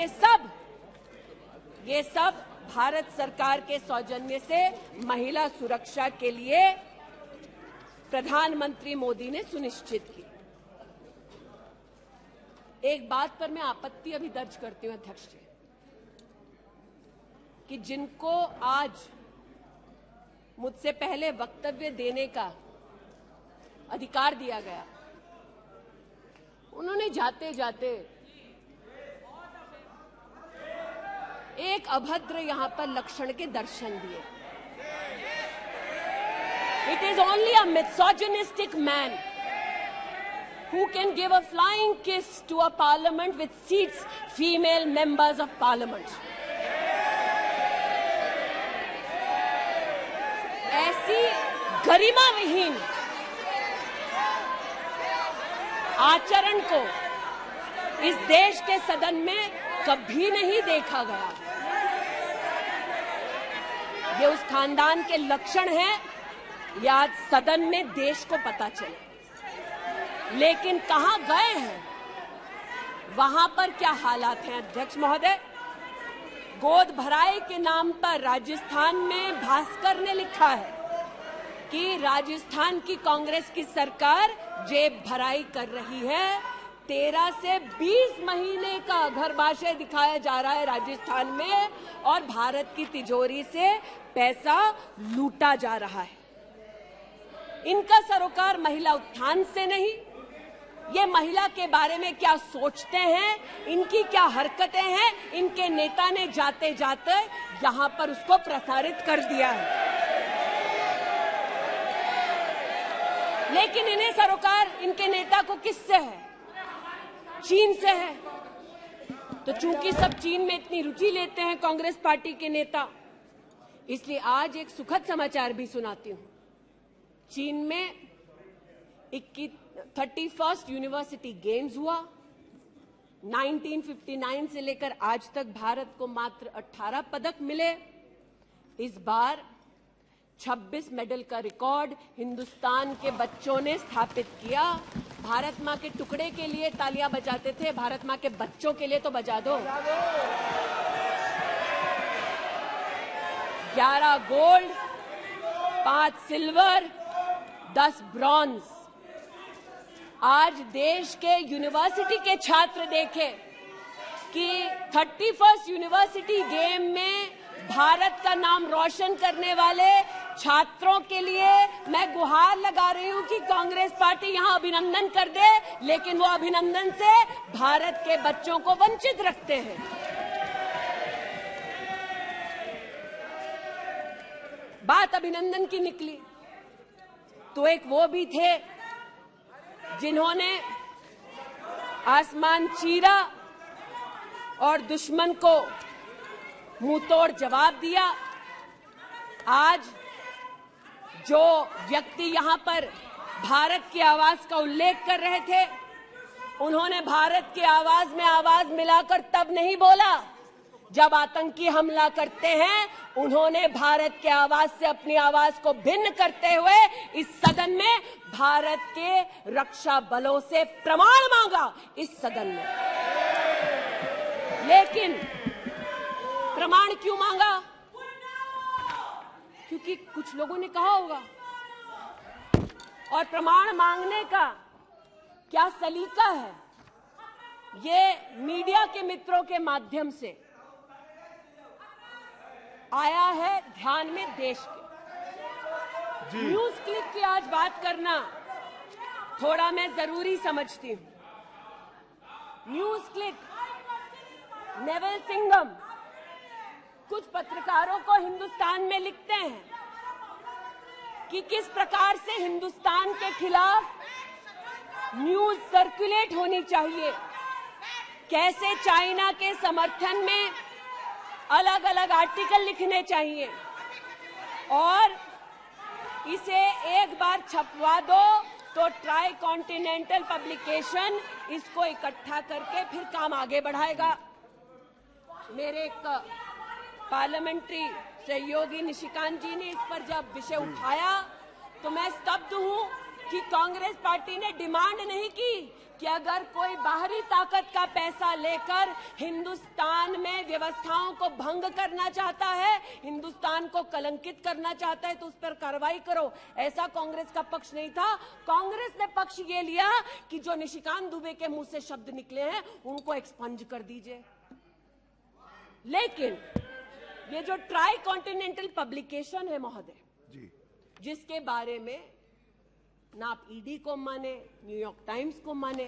ये सब भारत सरकार के सौजन्य से महिला सुरक्षा के लिए प्रधानमंत्री मोदी ने सुनिश्चित की। एक बात पर मैं आपत्ति अभी दर्ज करती हूं अध्यक्ष जी, कि जिनको आज मुझसे पहले वक्तव्य देने का अधिकार दिया गया, उन्होंने जाते जाते एक अभद्र यहां पर लक्षण के दर्शन दिए। It is only a misogynistic man who can give a flying kiss to a parliament which seats female members of parliament. ऐसी गरिमा विहीन आचरण को इस देश के सदन में कभी नहीं देखा गया। ये उस खानदान के लक्षण हैं, ये आज सदन में देश को पता चले। लेकिन कहां गए हैं, वहां पर क्या हालात हैं अध्यक्ष महोदय? गोद भराई के नाम पर राजस्थान में भास्कर ने लिखा है कि राजस्थान की कांग्रेस की सरकार जेब भराई कर रही है। 13 से 20 महीने का घरबाशय दिखाया जा रहा है राजस्थान में, और भारत की तिजोरी से पैसा लूटा जा रहा है। इनका सरोकार महिला उत्थान से नहीं, ये महिला के बारे में क्या सोचते हैं, इनकी क्या हरकतें हैं, इनके नेता ने जाते जाते यहां पर उसको प्रसारित कर दिया है। लेकिन इन्हें सरोकार इनके नेता को किससे है? चीन से है। तो चूंकि सब चीन में इतनी रुचि लेते हैं कांग्रेस पार्टी के नेता, इसलिए आज एक सुखद समाचार भी सुनाती हूं। चीन में 31st यूनिवर्सिटी गेम्स हुआ। 1959 से लेकर आज तक भारत को मात्र 18 पदक मिले। इस बार 26 मेडल का रिकॉर्ड हिंदुस्तान के बच्चों ने स्थापित किया। भारत मां के टुकड़े के लिए तालियां बजाते थे, भारत मां के बच्चों के लिए तो बजा दो। 11 गोल्ड, 5 सिल्वर, 10 ब्रॉन्ज। आज देश के यूनिवर्सिटी के छात्र देखें कि 31st यूनिवर्सिटी गेम में भारत का नाम रोशन करने वाले छात्रों के लिए मैं गुहार लगा रही हूं कि कांग्रेस पार्टी यहां अभिनंदन कर दे, लेकिन वो अभिनंदन से भारत के बच्चों को वंचित रखते हैं। बात अभिनंदन की निकली तो एक वो भी थे जिन्होंने आसमान चीरा और दुश्मन को मुंहतोड़ जवाब दिया। आज जो व्यक्ति यहां पर भारत की आवाज का उल्लेख कर रहे थे, उन्होंने भारत की आवाज में आवाज मिलाकर तब नहीं बोला जब आतंकी हमला करते हैं। उन्होंने भारत के आवाज से अपनी आवाज को भिन्न करते हुए इस सदन में भारत के रक्षा बलों से प्रमाण मांगा इस सदन में। लेकिन प्रमाण क्यों मांगा? क्योंकि कुछ लोगों ने कहा होगा। और प्रमाण मांगने का क्या सलीका है, ये मीडिया के मित्रों के माध्यम से आया है ध्यान में देश के। न्यूज क्लिक की आज बात करना थोड़ा मैं जरूरी समझती हूं। न्यूज क्लिक, नेवल सिंघम कुछ पत्रकारों को हिंदुस्तान में लिखते हैं कि किस प्रकार से हिंदुस्तान के खिलाफ न्यूज सर्कुलेट होनी चाहिए, कैसे चाइना के समर्थन में अलग अलग आर्टिकल लिखने चाहिए और इसे एक बार छपवा दो तो ट्राई कॉन्टिनेंटल पब्लिकेशन इसको इकट्ठा करके फिर काम आगे बढ़ाएगा। मेरे एक पार्लियामेंट्री सहयोगी निशिकांत जी ने इस पर जब विषय उठाया तो मैं स्तब्ध हूं कि कांग्रेस पार्टी ने डिमांड नहीं की कि अगर कोई बाहरी ताकत का पैसा लेकर हिंदुस्तान में व्यवस्थाओं को भंग करना चाहता है, हिंदुस्तान को कलंकित करना चाहता है तो उस पर कार्रवाई करो। ऐसा कांग्रेस का पक्ष नहीं था। कांग्रेस ने पक्ष ये लिया कि जो निशिकांत दुबे के मुंह से शब्द निकले हैं उनको एक्सपंज कर दीजिए। लेकिन ये जो ट्राई कॉन्टिनेंटल पब्लिकेशन है महोदय, जिसके बारे में ना आप ईडी को माने, न्यूयॉर्क टाइम्स को माने,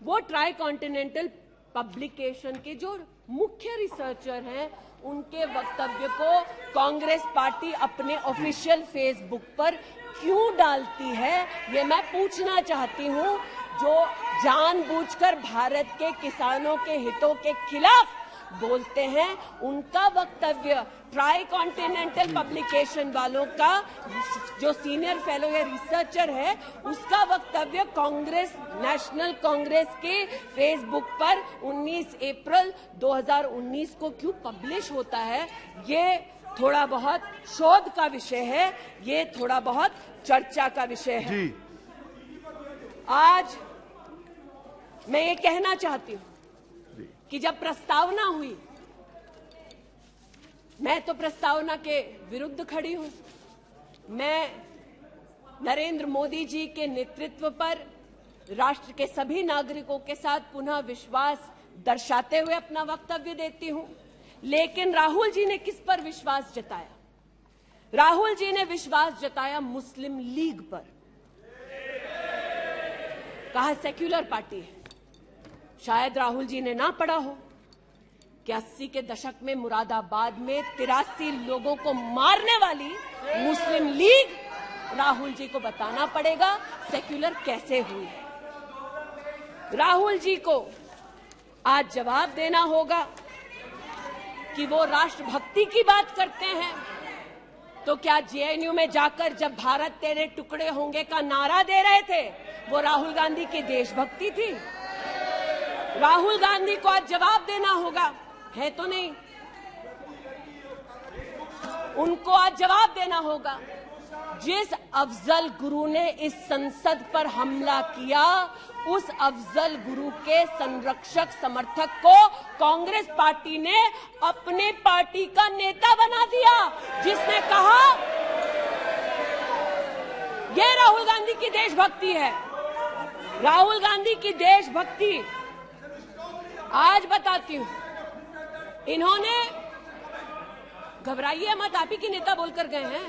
वो ट्राई कॉन्टिनेंटल पब्लिकेशन के जो मुख्य रिसर्चर हैं उनके वक्तव्य को कांग्रेस पार्टी अपने ऑफिशियल फेसबुक पर क्यों डालती है, ये मैं पूछना चाहती हूं। जो जानबूझकर भारत के किसानों के हितों के खिलाफ बोलते हैं, उनका वक्तव्य ट्राई कॉन्टिनेंटल पब्लिकेशन वालों का जो सीनियर फेलो या रिसर्चर है उसका वक्तव्य कांग्रेस, नेशनल कांग्रेस के फेसबुक पर 19 अप्रैल 2019 को क्यों पब्लिश होता है, ये थोड़ा बहुत शोध का विषय है, ये थोड़ा बहुत चर्चा का विषय है। आज मैं ये कहना चाहती हूं कि जब प्रस्तावना हुई, मैं तो प्रस्तावना के विरुद्ध खड़ी हूं। मैं नरेंद्र मोदी जी के नेतृत्व पर राष्ट्र के सभी नागरिकों के साथ पुनः विश्वास दर्शाते हुए अपना वक्तव्य देती हूं। लेकिन राहुल जी ने किस पर विश्वास जताया? राहुल जी ने विश्वास जताया मुस्लिम लीग पर। कहा सेक्युलर पार्टी है। शायद राहुल जी ने ना पढ़ा हो कि 80 के दशक में मुरादाबाद में 83 लोगों को मारने वाली मुस्लिम लीग, राहुल जी को बताना पड़ेगा सेक्युलर कैसे हुई। राहुल जी को आज जवाब देना होगा कि वो राष्ट्रभक्ति की बात करते हैं तो क्या जेएनयू में जाकर जब भारत तेरे टुकड़े होंगे का नारा दे रहे थे वो राहुल गांधी की देशभक्ति थी? राहुल गांधी को आज जवाब देना होगा, है तो नहीं। उनको आज जवाब देना होगा। जिस अफजल गुरु ने इस संसद पर हमला किया, उस अफजल गुरु के संरक्षक समर्थक को कांग्रेस पार्टी ने अपने पार्टी का नेता बना दिया, जिसने कहा यह राहुल गांधी की देशभक्ति है। राहुल गांधी की देशभक्ति आज बताती हूं। इन्होंने, घबराइए मत, आप ही की नेता बोलकर गए हैं,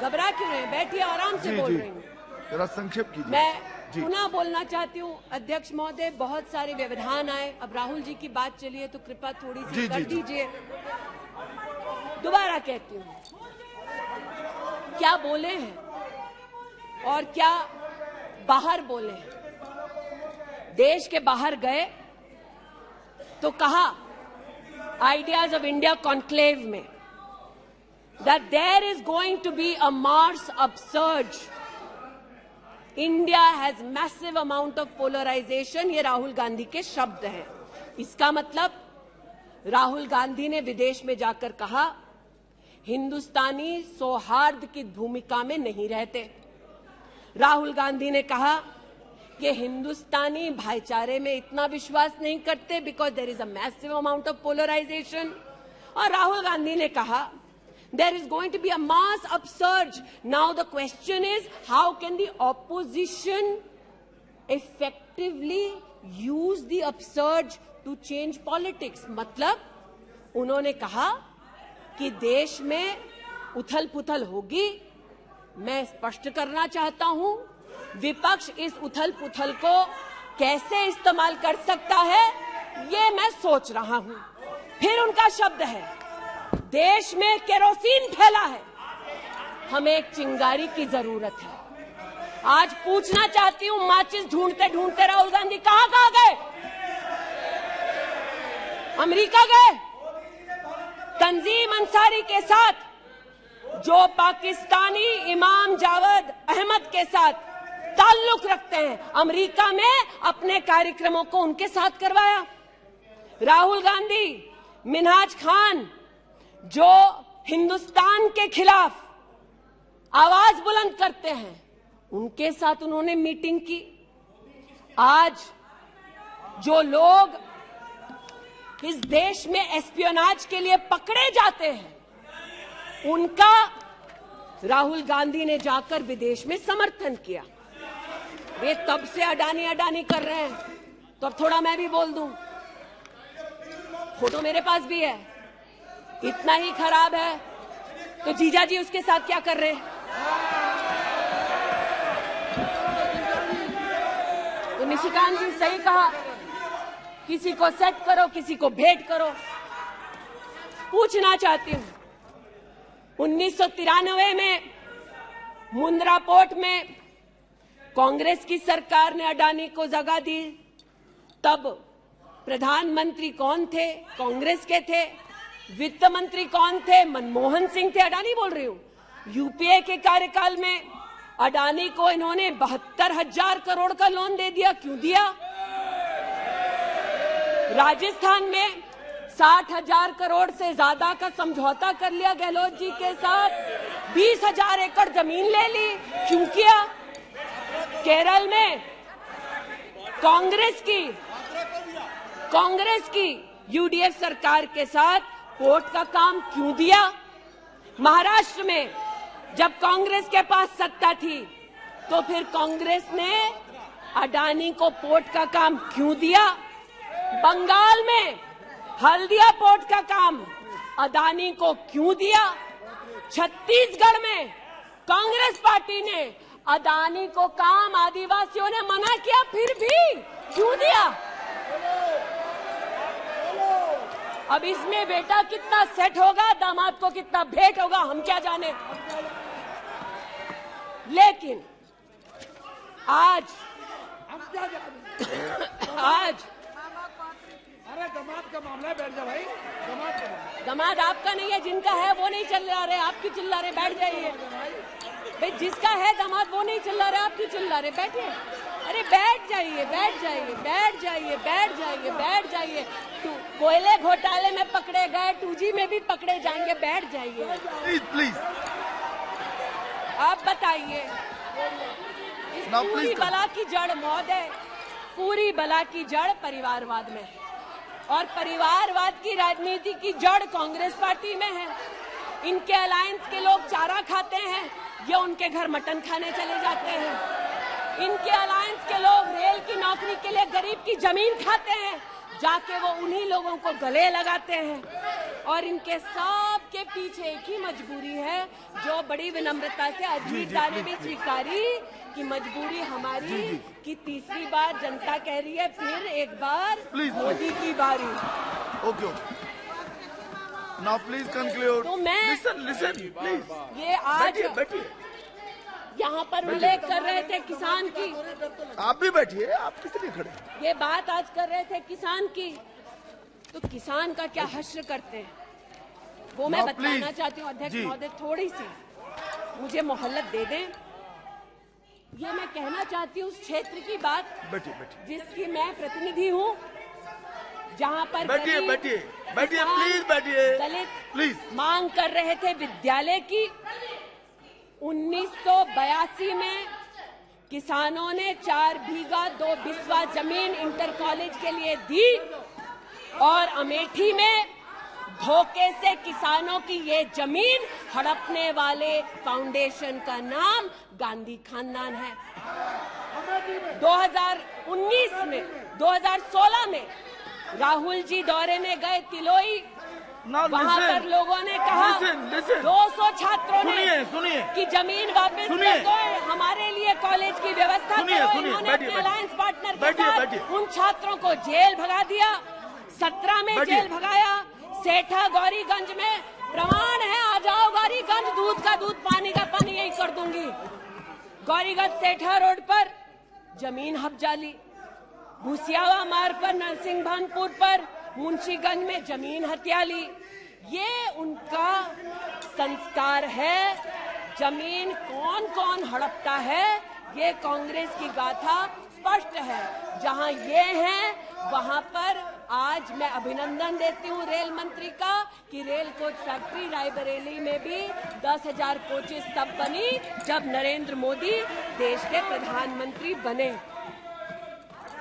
घबरा क्यों रहे हैं? बैठिए, आराम से बोल रही हूँ। जरा संक्षेप कीजिए। मैं पुनः बोलना चाहती हूँ अध्यक्ष महोदय, बहुत सारे व्यवधान आए। अब राहुल जी की बात चली है तो कृपा थोड़ी सी कर दीजिए। दोबारा कहती हूँ, क्या बोले हैं और क्या बाहर बोले हैं। देश के बाहर गए तो कहा आइडियाज ऑफ इंडिया कॉन्क्लेव में that there is going to be a Mars upsurge. India has massive amount of polarization. ये राहुल गांधी के शब्द हैं। इसका मतलब राहुल गांधी ने विदेश में जाकर कहा हिंदुस्तानी सौहार्द की भूमिका में नहीं रहते। राहुल गांधी ने कहा कि हिंदुस्तानी भाईचारे में इतना विश्वास नहीं करते because there is a massive amount of polarisation. और राहुल गांधी ने कहा there is going to be a mass upsurge. Now the question is, how can the opposition effectively use the upsurge to change politics? मतलब उन्होंने कहा कि देश में उथल पुथल होगी। मैं स्पष्ट करना चाहता हूं, विपक्ष इस उथल पुथल को कैसे इस्तेमाल कर सकता है ये मैं सोच रहा हूं। फिर उनका शब्द है देश में केरोसिन फैला है, हमें एक चिंगारी की जरूरत है। आज पूछना चाहती हूं, माचिस ढूंढते ढूंढते राहुल गांधी कहां गए? अमेरिका गए, तंजीम अंसारी के साथ, जो पाकिस्तानी इमाम जावेद अहमद के साथ ताल्लुक रखते हैं, अमेरिका में अपने कार्यक्रमों को उनके साथ करवाया। राहुल गांधी, मिन्हाज खान, जो हिंदुस्तान के खिलाफ आवाज बुलंद करते हैं, उनके साथ उन्होंने मीटिंग की। आज जो लोग इस देश में एस्पियोनाज के लिए पकड़े जाते हैं, उनका राहुल गांधी ने जाकर विदेश में समर्थन किया। वे तब से अडानी अडानी कर रहे हैं, तो अब थोड़ा मैं भी बोल दूं। फोटो मेरे पास भी है। इतना ही खराब है तो जीजा जी उसके साथ क्या कर रहे हैं? तो निशिकांत जी सही कहा, किसी को सेट करो, किसी को भेंट करो। पूछना चाहती हूं, 1993 में मुंद्रा पोर्ट में कांग्रेस की सरकार ने अडानी को जगह दी। तब प्रधानमंत्री कौन थे? कांग्रेस के थे। वित्त मंत्री कौन थे? मनमोहन सिंह थे। अडानी बोल रही हूं। यूपीए के कार्यकाल में अडानी को इन्होंने 72,000 करोड़ का लोन दे दिया। क्यों दिया? राजस्थान में 60,000 करोड़ से ज्यादा का समझौता कर लिया गहलोत जी के साथ। 20,000 एकड़ जमीन ले ली। क्यों किया? केरल में कांग्रेस की यूडीएफ सरकार के साथ पोर्ट का काम क्यों दिया? महाराष्ट्र में जब कांग्रेस के पास सत्ता थी, तो फिर कांग्रेस ने अडानी को पोर्ट का काम क्यों दिया? बंगाल में हल्दिया पोर्ट का काम अडानी को क्यों दिया? छत्तीसगढ़ में कांग्रेस पार्टी ने अडानी को काम आदिवासियों ने मना किया, फिर भी क्यों दिया? अब इसमें बेटा कितना सेट होगा, दामाद को कितना भेंट होगा, हम क्या जाने। लेकिन आज अरे दामाद का मामला है, बैठ जा भाई। दामाद आपका नहीं है, जिनका है वो नहीं चिल्ला रहे, आप क्यों चिल्ला रहे? बैठ जाइए भाई। जिसका है दामाद वो नहीं चिल्ला रहे, आप क्यों चिल्ला रहे? बैठिए। अरे बैठ जाइए, बैठ जाइए, बैठ जाइए, बैठ जाइए, बैठ जाइए। कोयले घोटाले में पकड़े गए, 2G में भी पकड़े जाएंगे। बैठ जाइए प्लीज। आप बताइए, इस पूरी बला की जड़ महोदय, पूरी बला की जड़ परिवारवाद में है, और परिवारवाद की राजनीति की जड़ कांग्रेस पार्टी में है। इनके अलायंस के लोग चारा खाते हैं, ये उनके घर मटन खाने चले जाते हैं। इनके अलायंस के लोग रेल की नौकरी के लिए गरीब की जमीन खाते हैं, जाके वो उन्हीं लोगों को गले लगाते हैं। और इनके सब के पीछे एक ही मजबूरी है, जो बड़ी विनम्रता से अजीत दा ने भी स्वीकारी कि मजबूरी हमारी कि तीसरी बार जनता कह रही है, फिर एक बार मोदी की बारी। Okay, now please conclude. तो मैं लिसन प्लीज। ये आज बैठिए। यहाँ पर उल्लेख कर रहे थे किसान की। आप भी बैठिए, आप किस लिए खड़े? ये बात आज कर रहे थे किसान की, तो किसान का क्या हश्र करते हैं वो मैं बताना चाहती हूँ। अध्यक्ष महोदय, थोड़ी सी मुझे मोहलत दे दें। ये मैं कहना चाहती हूँ उस क्षेत्र की बात जिसकी मैं प्रतिनिधि हूँ, जहाँ पर बैठिए प्लीज, बैठिए दलित प्लीज मांग कर रहे थे विद्यालय की। 1982 में किसानों ने 4 बीघा 2 बिस्वा जमीन इंटर कॉलेज के लिए दी, और अमेठी में धोखे से किसानों की ये जमीन हड़पने वाले फाउंडेशन का नाम गांधी खानदान है। 2016 में राहुल जी दौरे में गए तिलोई, वहाँ पर लोगों ने कहा 200 छात्रों ने सुनिए कि जमीन वापस कर दो, हमारे लिए कॉलेज की व्यवस्था करो। इन्होंने अपने अलायंस पार्टनर के साथ उन छात्रों को जेल भगा दिया। 17 में जेल भगाया। सेठा गौरीगंज में प्रमाण है, आ जाओ गौरीगंज, दूध का दूध, पानी का पानी, यही कर दूंगी। गौरीगंज सेठा रोड पर जमीन हब्जाली, भूसियावा मार्ग पर, नरसिंह भानपुर पर मुंशीगंज में जमीन हत्या ली। ये उनका संस्कार है। जमीन कौन कौन हड़पता है, ये कांग्रेस की गाथा स्पष्ट है। जहां ये हैं वहां पर आज मैं अभिनंदन देती हूं रेल मंत्री का कि रेल कोच फैक्ट्री रायबरेली में भी 10,000 कोचेस तब बनी जब नरेंद्र मोदी देश के प्रधानमंत्री बने।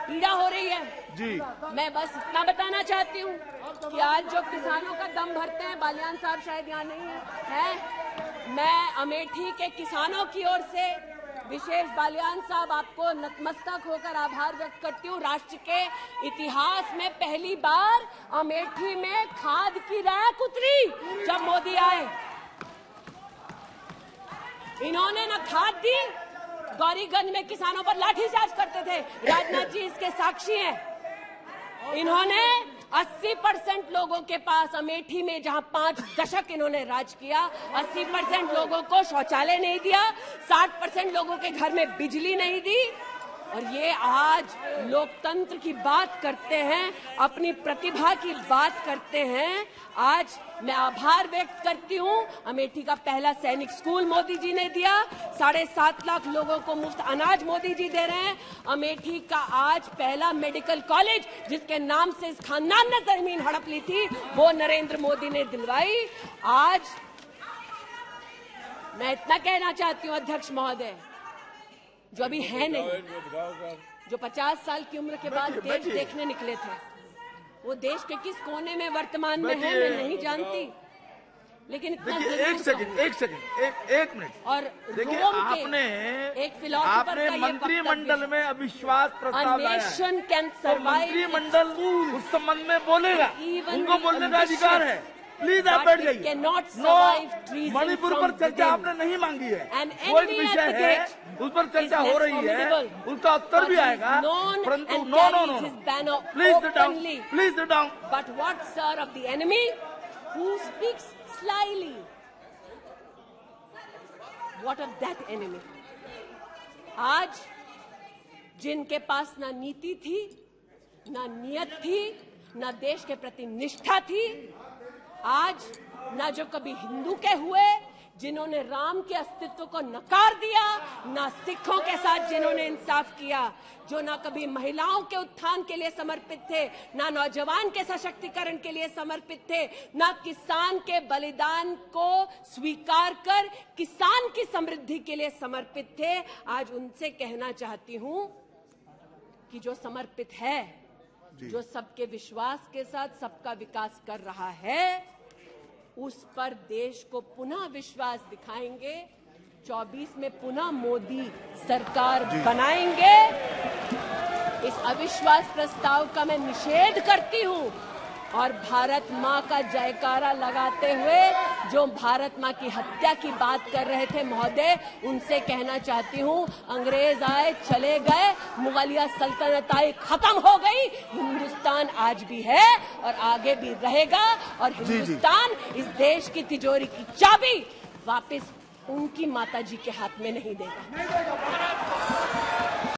पीड़ा हो रही है जी। मैं बस इतना बताना चाहती हूँ कि आज जो किसानों का दम भरते हैं, बालियान साहब शायद यहाँ नहीं है, मैं अमेठी के किसानों की ओर से विशेष बालियान साहब आपको नतमस्तक होकर आभार व्यक्त करती हूँ। राष्ट्र के इतिहास में पहली बार अमेठी में खाद की रैक उतरी जब मोदी आए। इन्होंने न खाद दी, गौरीगंज में किसानों पर लाठीचार्ज करते थे, राजनाथ जी इसके साक्षी हैं। इन्होंने 80% लोगों के पास अमेठी में जहां 5 दशक इन्होंने राज किया, 80% लोगों को शौचालय नहीं दिया, 60% लोगों के घर में बिजली नहीं दी। और ये आज लोकतंत्र की बात करते हैं, अपनी प्रतिभा की बात करते हैं। आज मैं आभार व्यक्त करती हूँ, अमेठी का पहला सैनिक स्कूल मोदी जी ने दिया, 7.5 लाख लोगों को मुफ्त अनाज मोदी जी दे रहे हैं। अमेठी का आज पहला मेडिकल कॉलेज जिसके नाम से इस खानदान ने जमीन हड़प ली थी, वो नरेंद्र मोदी ने दिलवाई। आज मैं इतना कहना चाहती हूँ अध्यक्ष महोदय, जो अभी है नहीं, जो 50 साल की उम्र के बाद देश देखने निकले थे, वो देश के किस कोने में वर्तमान में है मैं नहीं जानती, लेकिन इतना एक मिनट। और देखिए, आपने एक फिलोसोफर का मंत्रिमंडल में अविश्वास प्रस्ताव लाया है, मंत्रिमंडल उस संबंध में बोलेगा, उनको बोलने का अधिकार है। प्लीज आप बैठ जाइए। मणिपुर पर चर्चा आपने नहीं मांगी है, वो एक विषय है, उस पर चर्चा हो रही है, उसका उत्तर भी आएगा, परंतु no please sit down, please sit down. But what sir of the enemy who speaks slyly, what of that enemy? आज जिनके पास ना नीति थी, ना नियत थी, ना देश के प्रति निष्ठा थी, आज ना जो कभी हिंदू के हुए, जिन्होंने राम के अस्तित्व को नकार दिया, ना सिखों के साथ जिन्होंने इंसाफ किया, जो ना कभी महिलाओं के उत्थान के लिए समर्पित थे, ना नौजवान के सशक्तिकरण के लिए समर्पित थे, ना किसान के बलिदान को स्वीकार कर किसान की समृद्धि के लिए समर्पित थे। आज उनसे कहना चाहती हूं कि जो समर्पित है, जो सबके विश्वास के साथ सबका विकास कर रहा है, उस पर देश को पुनः विश्वास दिखाएंगे। 24 में पुनः मोदी सरकार बनाएंगे। इस अविश्वास प्रस्ताव का मैं निषेध करती हूं और भारत मां का जयकारा लगाते हुए जो भारत मां की हत्या की बात कर रहे थे महोदय, उनसे कहना चाहती हूं, अंग्रेज आए चले गए, मुगलिया सल्तनत आई खत्म हो गई, हिंदुस्तान आज भी है और आगे भी रहेगा। और हिंदुस्तान इस देश की तिजोरी की चाबी वापस उनकी माताजी के हाथ में नहीं देगा।